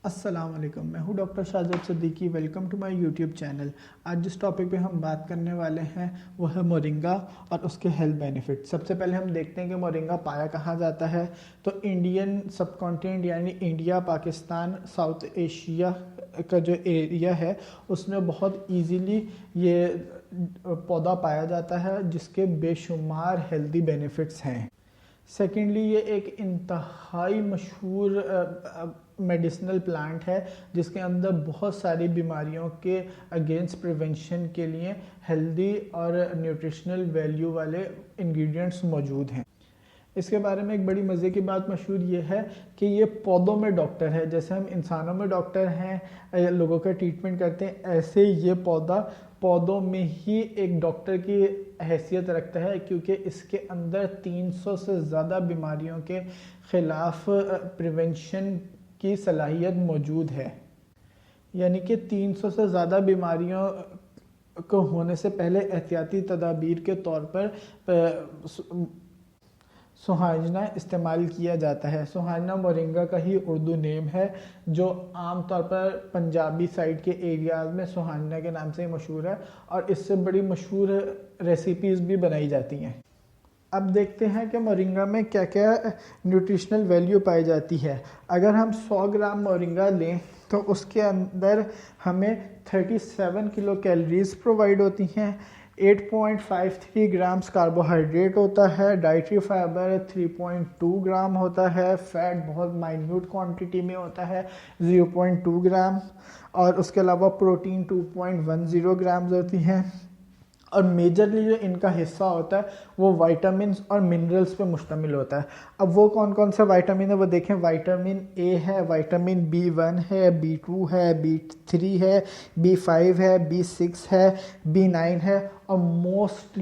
अस्सलाम वालेकुम। मैं हूं doctor Shahzad Siddiqui. Welcome to my YouTube channel. आज जिस टॉपिक पे हम बात करने वाले हैं वो है मोरिंगा और उसके हेल्थ बेनिफिट। सबसे पहले हम देखते हैं कि मोरिंगा पाया कहाँ जाता है। तो इंडियन सब कॉन्टिनेंट यानी इंडिया, पाकिस्तान, साउथ एशिया का जो एरिया है उसमें बहुत इजीली ये पौधा पाया जाता है जिसके बेशुमार हेल्दी बेनिफिट्स हैं। सेकेंडली, ये एक इंतहाई मशहूर मेडिसिनल प्लांट है जिसके अंदर बहुत सारी बीमारियों के अगेंस्ट प्रिवेंशन के लिए हेल्दी और न्यूट्रिशनल वैल्यू वाले इंग्रेडिएंट्स मौजूद हैं। इसके बारे में एक बड़ी मज़े की बात मशहूर ये है कि ये पौधों में डॉक्टर है। जैसे हम इंसानों में डॉक्टर हैं, लोगों का ट्रीटमेंट करते हैं, ऐसे ये पौधा पौधों में ही एक डॉक्टर की हैसियत रखता है, क्योंकि इसके अंदर 300 से ज़्यादा बीमारियों के ख़िलाफ़ प्रिवेंशन की सलाहियत मौजूद है। यानी कि 300 से ज़्यादा बीमारियों को होने से पहले एहतियाती तदाबीर के तौर पर सुहाजना इस्तेमाल किया जाता है। सुहाजना मोरिंगा का ही उर्दू नेम है, जो आम तौर पर पंजाबी साइड के एरियाज़ में सुहाजना के नाम से ही मशहूर है और इससे बड़ी मशहूर रेसिपीज़ भी बनाई जाती हैं। अब देखते हैं कि मोरिंगा में क्या क्या न्यूट्रिशनल वैल्यू पाई जाती है। अगर हम 100 ग्राम मोरिंगा लें तो उसके अंदर हमें 37 किलो कैलोरीज प्रोवाइड होती हैं। 8.53 ग्राम्स कार्बोहाइड्रेट होता है। डाइटरी फाइबर 3.2 ग्राम होता है। फैट बहुत माइन्यूट क्वांटिटी में होता है, 0.2 ग्राम। और उसके अलावा प्रोटीन 2.10 ग्राम्स होती हैं। और मेजरली जो इनका हिस्सा होता है वो विटामिन्स और मिनरल्स पे मुश्तमिल होता है। अब वो कौन कौन से विटामिन है वो देखें। विटामिन ए है, विटामिन B1 है, B2 है, B3 है, B5 है, B6 है, B9 है और मोस्ट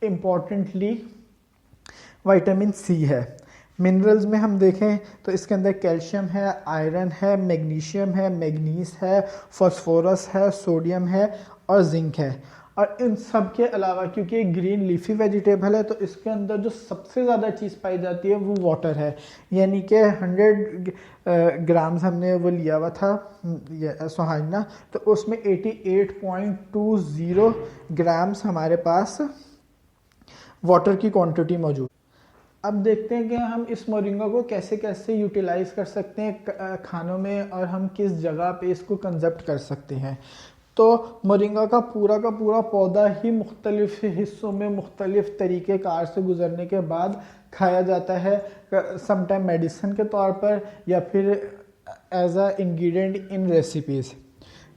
इम्पॉर्टेंटली विटामिन C है। मिनरल्स में हम देखें तो इसके अंदर कैल्शियम है, आयरन है, मैग्नीशियम है, मैग्नीज है, फास्फोरस है, सोडियम है और जिंक है। और इन सब के अलावा क्योंकि ये ग्रीन लीफी वेजिटेबल है तो इसके अंदर जो सबसे ज़्यादा चीज़ पाई जाती है वो वाटर है। यानी कि 100 ग्राम्स हमने वो लिया हुआ था सुहाजना, तो उसमें 88.20 ग्राम्स हमारे पास वाटर की क्वांटिटी मौजूद। अब देखते हैं कि हम इस मोरिंगा को कैसे कैसे यूटिलाइज कर सकते हैं खानों में और हम किस जगह पे इसको कंजप्ट कर सकते हैं। तो मोरिंगा का पूरा पौधा ही मुख्तलिफ हिस्सों में मुख्तलिफ तरीके कार से गुजरने के बाद खाया जाता है, समटाइम मेडिसिन के तौर पर या फिर as a ingredient in recipes.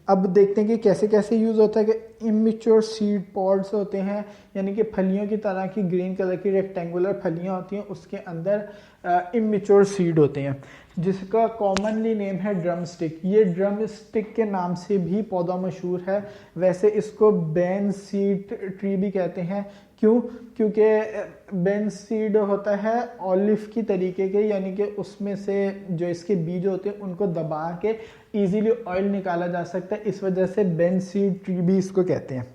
अब देखते हैं कि कैसे कैसे यूज़ होता है कि इमेच्योर सीड पॉड्स होते हैं, यानी कि फलियों की तरह की ग्रीन कलर की रेक्टेंगुलर फलियां होती हैं, उसके अंदर इमेच्योर सीड होते हैं जिसका कॉमनली नेम है ड्रम स्टिक। ये ड्रम स्टिक के नाम से भी पौधा मशहूर है। वैसे इसको बेन सीड ट्री भी कहते हैं। क्यों? क्योंकि बेन सीड होता है ऑलिव की तरीके के, यानी कि उसमें से जो इसके बीज होते हैं उनको दबा के इजीली ऑयल निकाला जा सकता है, इस वजह से बेन सीड ट्री भी इसको कहते हैं।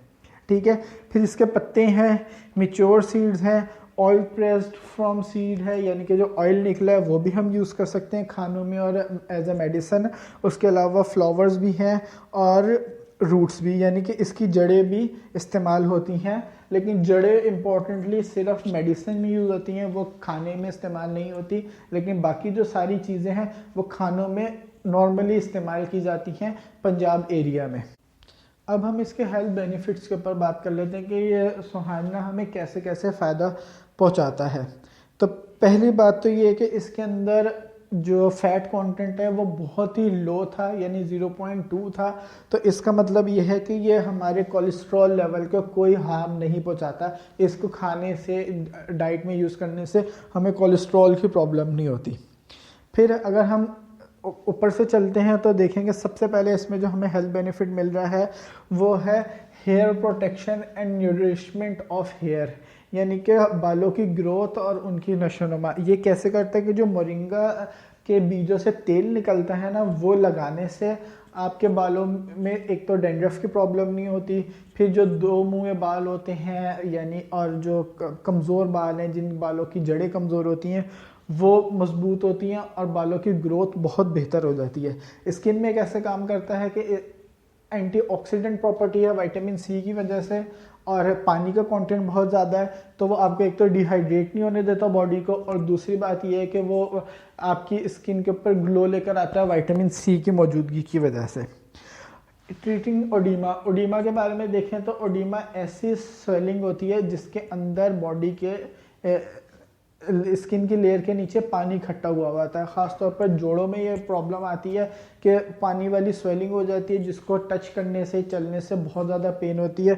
ठीक है। फिर इसके पत्ते हैं, मैच्योर सीड्स हैं, ऑयल प्रेस्ड फ्रॉम सीड है, यानी कि जो ऑयल निकला है वो भी हम यूज़ कर सकते हैं खानों में और एज अ मेडिसन। उसके अलावा फ्लावर्स भी हैं और रूट्स भी, यानी कि इसकी जड़ें भी इस्तेमाल होती हैं। लेकिन जड़ें इम्पॉर्टेंटली सिर्फ मेडिसिन में यूज़ होती हैं, वो खाने में इस्तेमाल नहीं होती। लेकिन बाकी जो सारी चीज़ें हैं वो खानों में नॉर्मली इस्तेमाल की जाती हैं पंजाब एरिया में। अब हम इसके हेल्थ बेनिफिट्स के ऊपर बात कर लेते हैं कि ये सुहाना हमें कैसे कैसे फ़ायदा पहुंचाता है। तो पहली बात तो ये है कि इसके अंदर जो फैट कंटेंट है वो बहुत ही लो था, यानी 0.2 था। तो इसका मतलब ये है कि ये हमारे कोलेस्ट्रॉल लेवल को कोई हार्म नहीं पहुंचाता। इसको खाने से, डाइट में यूज़ करने से हमें कोलेस्ट्रॉल की प्रॉब्लम नहीं होती। फिर अगर हम ऊपर से चलते हैं तो देखेंगे सबसे पहले इसमें जो हमें हेल्थ बेनिफिट मिल रहा है वो है hair protection and nourishment of hair, यानी कि बालों की ग्रोथ और उनकी नशोनुमा। ये कैसे करता है कि जो मोरिंगा के बीजों से तेल निकलता है ना, वो लगाने से आपके बालों में एक तो डैंड्रफ की प्रॉब्लम नहीं होती। फिर जो दो मुँहे बाल होते हैं यानी और जो कमज़ोर बाल हैं, जिन बालों की जड़ें कमज़ोर होती हैं, वो मजबूत होती हैं और बालों की ग्रोथ बहुत बेहतर हो जाती है। स्किन में कैसे काम करता है कि एंटीऑक्सीडेंट प्रॉपर्टी है विटामिन सी की वजह से, और पानी का कंटेंट बहुत ज़्यादा है, तो वो आपको एक तो डिहाइड्रेट नहीं होने देता बॉडी को, और दूसरी बात ये है कि वो आपकी स्किन के ऊपर ग्लो लेकर आता है विटामिन सी की मौजूदगी की वजह से। ट्रीटिंग ओडीमा, ओडीमा के बारे में देखें तो ओडीमा ऐसी स्वेलिंग होती है जिसके अंदर बॉडी के स्किन की लेयर के नीचे पानी इकट्ठा हुआ होता है। ख़ासतौर पर जोड़ों में ये प्रॉब्लम आती है कि पानी वाली स्वेलिंग हो जाती है, जिसको टच करने से, चलने से बहुत ज़्यादा पेन होती है।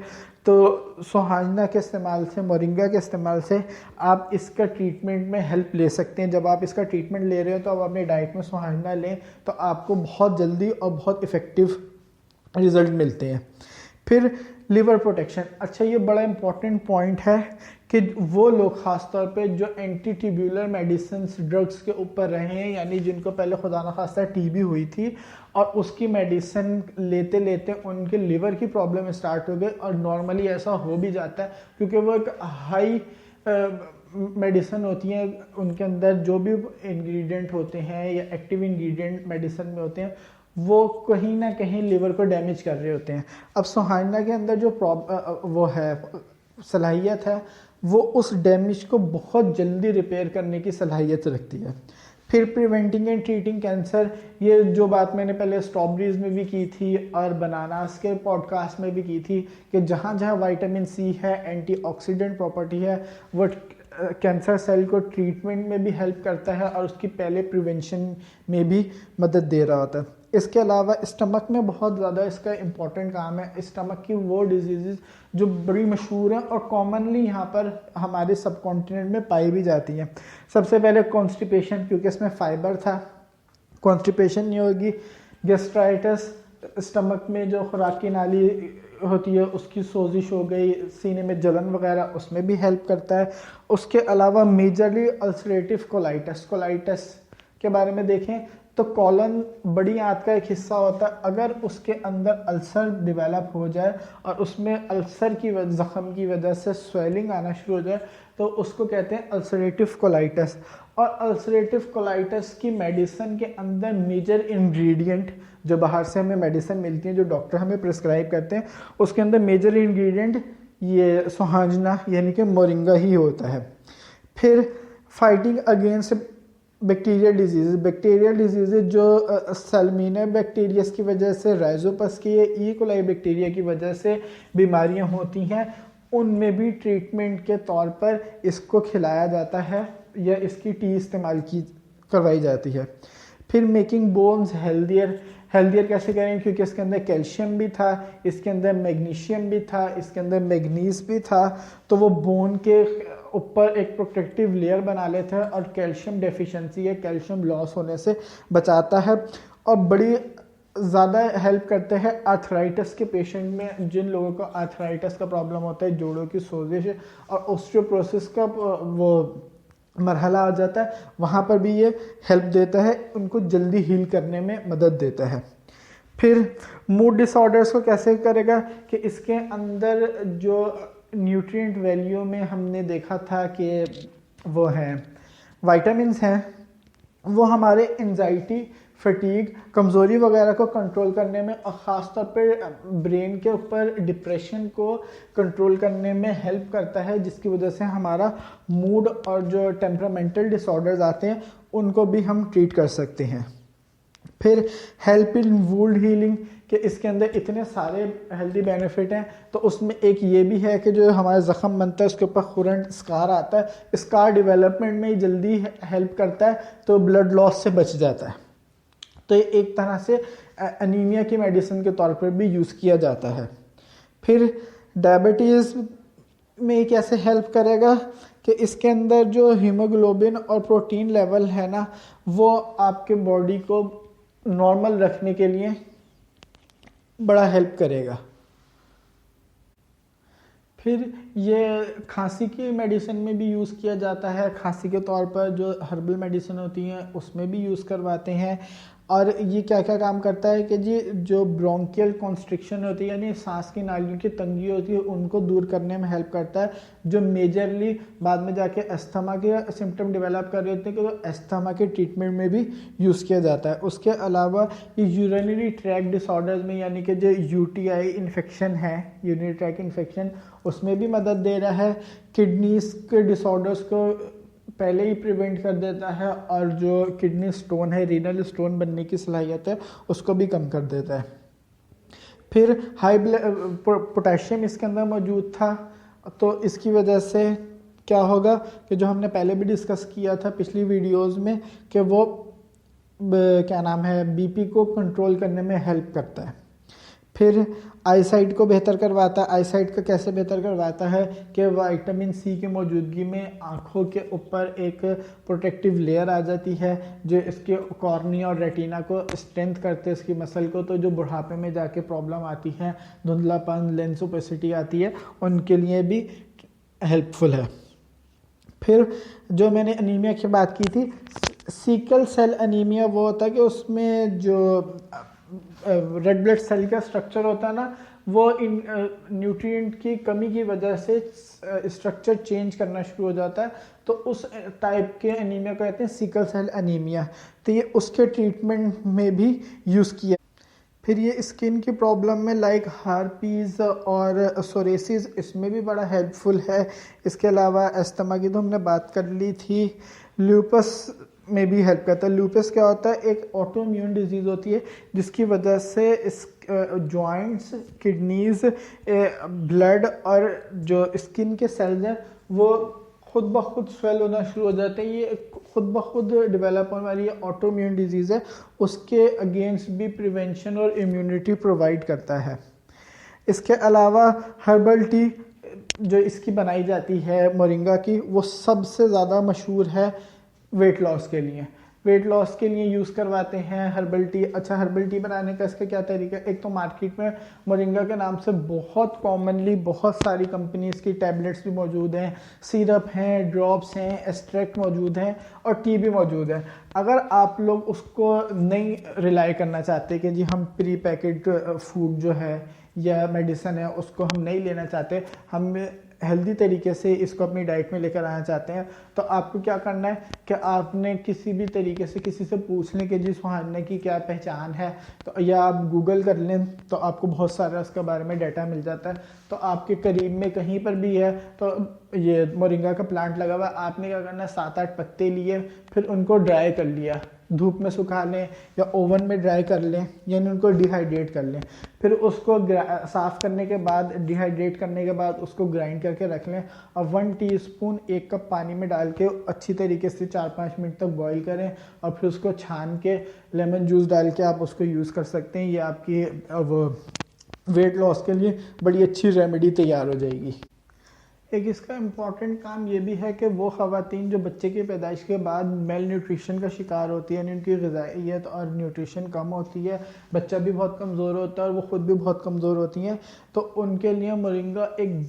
तो सोहाजना के इस्तेमाल से, मोरिंगा के इस्तेमाल से आप इसका ट्रीटमेंट में हेल्प ले सकते हैं। जब आप इसका ट्रीटमेंट ले रहे हो तो आप अपनी डाइट में सोहाजना लें, तो आपको बहुत जल्दी और बहुत इफ़ेक्टिव रिज़ल्ट मिलते हैं। फिर लिवर प्रोटेक्शन, अच्छा ये बड़ा इंपॉर्टेंट पॉइंट है कि वो लोग ख़ास तौर पे जो एंटी ट्यूब्यूलर मेडिसिन ड्रग्स के ऊपर रहे हैं, यानी जिनको पहले खुदा न खास्ता टीबी हुई थी और उसकी मेडिसिन लेते लेते उनके लिवर की प्रॉब्लम स्टार्ट हो गई, और नॉर्मली ऐसा हो भी जाता है क्योंकि वो एक हाई मेडिसिन होती हैं, उनके अंदर जो भी इंग्रेडिएंट होते हैं या एक्टिव इंग्रेडिएंट मेडिसिन में होते हैं वो कहीं ना कहीं लिवर को डैमेज कर रहे होते हैं। अब सोहाजना के अंदर जो वो है सलाहियत है, वो उस डैमेज को बहुत जल्दी रिपेयर करने की सलाहियत रखती है। फिर प्रिवेंटिंग एंड ट्रीटिंग कैंसर, ये जो बात मैंने पहले स्ट्रॉबेरीज में भी की थी और बनानास के पॉडकास्ट में भी की थी कि जहाँ जहाँ विटामिन सी है, एंटीऑक्सीडेंट प्रॉपर्टी है, वो कैंसर सेल को ट्रीटमेंट में भी हेल्प करता है और उसकी पहले प्रिवेंशन में भी मदद दे रहा होता है। इसके अलावा स्टमक में बहुत ज़्यादा इसका इम्पॉर्टेंट काम है। स्टमक की वो डिजीज़ जो बड़ी मशहूर हैं और कॉमनली यहाँ पर हमारे सब कॉन्टिनेंट में पाई भी जाती हैं। सबसे पहले कॉन्स्टिपेशन, क्योंकि इसमें फाइबर था, कॉन्स्टिपेशन नहीं होगी। गैस्ट्राइटिस, स्टमक में जो खुराक की नाली होती है उसकी सोजिश हो गई, सीने में जलन वगैरह, उसमें भी हेल्प करता है। उसके अलावा मेजरली अल्सरेटिव कोलाइटिस, कोलाइटिस के बारे में देखें तो कॉलन बड़ी आंत का एक हिस्सा होता है। अगर उसके अंदर अल्सर डेवलप हो जाए और उसमें अल्सर की ज़ख़म की वजह से स्वेलिंग आना शुरू हो जाए तो उसको कहते हैं अल्सरेटिव कोलाइटिस। और अल्सरेटिव कोलाइटिस की मेडिसिन के अंदर मेजर इंग्रेडिएंट जो बाहर से हमें मेडिसिन मिलती है, जो डॉक्टर हमें प्रिस्क्राइब करते हैं, उसके अंदर मेजर इंग्रेडिएंट ये सोहाजना यानी कि मोरिंगा ही होता है। फिर फाइटिंग अगेंस्ट बैक्टीरियल डिजीज़ जो सैल्मोनेला बैक्टीरिया की वजह से, राइजोपस की, ई कोलाई बैक्टीरिया की वजह से बीमारियां होती हैं, उनमें भी ट्रीटमेंट के तौर पर इसको खिलाया जाता है या इसकी टी इस्तेमाल करवाई जाती है। फिर मेकिंग बोन्स हेल्दियर कैसे करें, क्योंकि इसके अंदर कैल्शियम भी था, इसके अंदर मैग्नीशियम भी था, इसके अंदर मैग्नीज भी था, तो वो बोन के ऊपर एक प्रोटेक्टिव लेयर बना लेता है और कैल्शियम डेफिशिएंसी या कैल्शियम लॉस होने से बचाता है। और बड़ी ज़्यादा हेल्प करते हैं आर्थराइटिस के पेशेंट में, जिन लोगों को आर्थराइटिस का प्रॉब्लम होता है, जोड़ों की सोजिश और ऑस्टियोपोरोसिस का वो मरहला आ जाता है, वहाँ पर भी ये हेल्प देता है, उनको जल्दी हील करने में मदद देता है। फिर मूड डिसऑर्डर्स को कैसे करेगा कि इसके अंदर जो न्यूट्रिएंट वैल्यू में हमने देखा था कि वो हैं विटामिन्स हैं, वो हमारे एंजाइटी, फटीग, कमज़ोरी वगैरह को कंट्रोल करने में और ख़ास तौर पे ब्रेन के ऊपर डिप्रेशन को कंट्रोल करने में हेल्प करता है, जिसकी वजह से हमारा मूड और जो टेम्परामेंटल डिसऑर्डर्स आते हैं उनको भी हम ट्रीट कर सकते हैं। फिर हेल्प इन वुंड हीलिंग, कि इसके अंदर इतने सारे हेल्दी बेनिफिट हैं, तो उसमें एक ये भी है कि जो हमारा ज़ख़म बनता है उसके ऊपर खुरंट स्कार आता है, स्कार डेवलपमेंट में जल्दी हेल्प करता है, तो ब्लड लॉस से बच जाता है। तो एक तरह से एनीमिया की मेडिसिन के तौर पर भी यूज़ किया जाता है। फिर डायबिटीज़ में कैसे हेल्प करेगा कि इसके अंदर जो हीमोग्लोबिन और प्रोटीन लेवल है ना, वो आपके बॉडी को नॉर्मल रखने के लिए बड़ा हेल्प करेगा। फिर ये खांसी की मेडिसिन में भी यूज़ किया जाता है, खांसी के तौर पर जो हर्बल मेडिसिन होती हैं उसमें भी यूज़ करवाते हैं। और ये क्या क्या काम करता है कि जी जो ब्रोंकियल कॉन्स्ट्रिक्शन होती है यानी सांस की नालियों की तंगी होती है उनको दूर करने में हेल्प करता है, जो मेजरली बाद में जाके अस्थमा के सिम्टम डेवलप कर रहे होते हैं कि तो अस्थमा के ट्रीटमेंट में भी यूज़ किया जाता है। उसके अलावा ये यूरिनरी ट्रैक डिसऑर्डर्स में यानी कि जो यूटीआई इन्फेक्शन है, यूरिनरी ट्रैक इन्फेक्शन, उसमें भी मदद दे रहा है। किडनीज के डिसऑर्डर्स को पहले ही प्रिवेंट कर देता है और जो किडनी स्टोन है, रीनल स्टोन बनने की सलाहियत है, उसको भी कम कर देता है। फिर हाई पोटेशियम इसके अंदर मौजूद था, तो इसकी वजह से क्या होगा कि जो हमने पहले भी डिस्कस किया था पिछली वीडियोस में कि वो क्या नाम है बीपी को कंट्रोल करने में हेल्प करता है। फिर आईसाइट को बेहतर करवाता है। आईसाइट को कैसे बेहतर करवाता है कि विटामिन सी की मौजूदगी में आँखों के ऊपर एक प्रोटेक्टिव लेयर आ जाती है जो इसके कॉर्निया और रेटिना को स्ट्रेंथ करते हैं, इसकी मसल को, तो जो बुढ़ापे में जाके प्रॉब्लम आती है, धुंधलापन, लेंस ओपेसिटी आती है, उनके लिए भी हेल्पफुल है। फिर जो मैंने अनीमिया की बात की थी, सिकल सेल अनीमिया वो होता है कि उसमें जो रेड ब्लड सेल का स्ट्रक्चर होता है ना, वो इन न्यूट्रिएंट की कमी की वजह से स्ट्रक्चर चेंज करना शुरू हो जाता है, तो उस टाइप के अनीमिया को कहते हैं सिकल सेल अनीमिया। तो ये उसके ट्रीटमेंट में भी यूज़ किया। फिर ये स्किन की प्रॉब्लम में लाइक हार्पीज़ और सोरेसिस, इसमें भी बड़ा हेल्पफुल है। इसके अलावा अस्थमा की तो हमने बात कर ली थी। लूपस में भी हेल्प करता है। लूपस क्या होता है, एक ऑटोइम्यून डिजीज़ होती है जिसकी वजह से इस जॉइंट्स, किडनीज़, ब्लड और जो स्किन के सेल्स हैं वो खुद ब खुद स्वेल होना शुरू हो जाते हैं। ये खुद ब खुद डेवलप होने वाली ऑटोइम्यून डिजीज़ है, उसके अगेंस्ट भी प्रिवेंशन और इम्यूनिटी प्रोवाइड करता है। इसके अलावा हर्बल टी जो इसकी बनाई जाती है मोरिंगा की, वो सबसे ज़्यादा मशहूर है वेट लॉस के लिए। वेट लॉस के लिए यूज़ करवाते हैं हर्बल टी। अच्छा, हर्बल टी बनाने का इसका क्या तरीका है? एक तो मार्केट में मोरिंगा के नाम से बहुत कॉमनली बहुत सारी कंपनीज की टैबलेट्स भी मौजूद हैं, सिरप हैं, ड्रॉप्स हैं, एक्सट्रैक्ट मौजूद हैं और टी भी मौजूद है। अगर आप लोग उसको नहीं रिलाई करना चाहते कि जी हम प्री पैकेट फूड जो है या मेडिसिन है उसको हम नहीं लेना चाहते, हम हेल्दी तरीके से इसको अपनी डाइट में लेकर आना चाहते हैं, तो आपको क्या करना है कि आपने किसी भी तरीके से किसी से पूछ लें कि जी सुहाना की क्या पहचान है, तो या आप गूगल कर लें तो आपको बहुत सारा उसके बारे में डाटा मिल जाता है। तो आपके करीब में कहीं पर भी है तो ये मोरिंगा का प्लांट लगा हुआ, आपने क्या करना है 7-8 पत्ते लिए, फिर उनको ड्राई कर लिया, धूप में सुखा लें या ओवन में ड्राई कर लें, यानी उनको डिहाइड्रेट कर लें। फिर उसको साफ़ करने के बाद, डिहाइड्रेट करने के बाद उसको ग्राइंड करके रख लें और 1 टीस्पून 1 कप पानी में डाल के अच्छी तरीके से 4-5 मिनट तक बॉईल करें और फिर उसको छान के लेमन जूस डाल के आप उसको यूज़ कर सकते हैं। ये आपकी वो वेट लॉस के लिए बड़ी अच्छी रेमेडी तैयार हो जाएगी। एक इसका इम्पॉर्टेंट काम ये भी है कि वो ख़वातीन जो बच्चे की पैदाइश के बाद मेल न्यूट्रिशन का शिकार होती है, यानी उनकी ग़िज़ाइयत और न्यूट्रिशन कम होती है, बच्चा भी बहुत कमज़ोर होता है और वो ख़ुद भी बहुत कमज़ोर होती हैं, तो उनके लिए मोरिंगा एक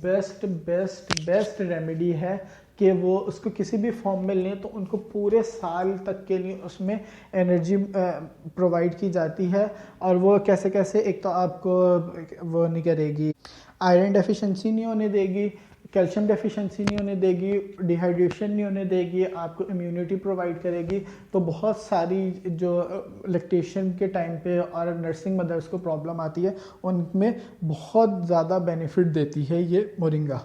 बेस्ट रेमेडी है कि वो उसको किसी भी फॉर्म में लें तो उनको पूरे साल तक के लिए उसमें एनर्जी प्रोवाइड की जाती है। और वो कैसे कैसे, एक तो आपको वो नहीं करेगी, आयरन डेफिशिएंसी नहीं होने देगी, कैल्शियम डेफिशिएंसी नहीं होने देगी, डिहाइड्रेशन नहीं होने देगी, आपको इम्यूनिटी प्रोवाइड करेगी। तो बहुत सारी जो लैक्टेशन के टाइम पे और नर्सिंग मदर्स को प्रॉब्लम आती है उनमें बहुत ज़्यादा बेनिफिट देती है ये मोरिंगा।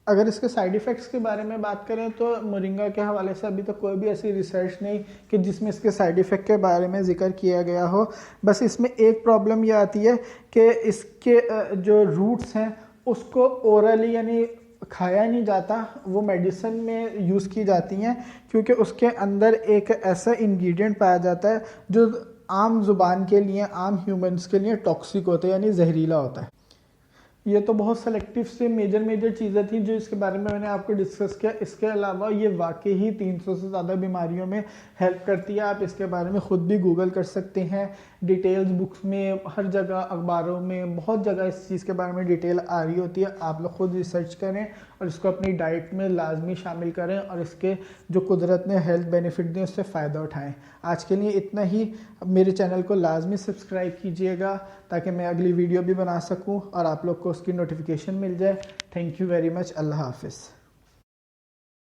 अगर इसके साइड इफ़ेक्ट्स के बारे में बात करें तो मोरिंगा के हवाले से अभी तक कोई भी ऐसी रिसर्च नहीं कि जिसमें इसके साइड इफ़ेक्ट के बारे में जिक्र किया गया हो। बस इसमें एक प्रॉब्लम ये आती है कि इसके जो रूट्स हैं उसको ओरली यानी खाया नहीं जाता, वो मेडिसिन में यूज़ की जाती हैं क्योंकि उसके अंदर एक ऐसा इंग्रेडिएंट पाया जाता है जो आम ज़ुबान के लिए, आम ह्यूमंस के लिए टॉक्सिक होता है, यानी जहरीला होता है। ये तो बहुत सेलेक्टिव से मेजर चीज़ें थी जो इसके बारे में मैंने आपको डिस्कस किया। इसके अलावा ये वाकई ही 300 से ज़्यादा बीमारियों में हेल्प करती है। आप इसके बारे में ख़ुद भी गूगल कर सकते हैं, डिटेल्स बुक्स में, हर जगह, अखबारों में, बहुत जगह इस चीज़ के बारे में डिटेल आ रही होती है। आप लोग खुद रिसर्च करें और इसको अपनी डाइट में लाजमी शामिल करें और इसके जो कुदरत ने हेल्थ बेनिफिट दिए उससे फ़ायदा उठाएं। आज के लिए इतना ही। मेरे चैनल को लाजमी सब्सक्राइब कीजिएगा ताकि मैं अगली वीडियो भी बना सकूं और आप लोग को उसकी नोटिफिकेशन मिल जाए। Thank you very much. अल्लाह हाफिज़।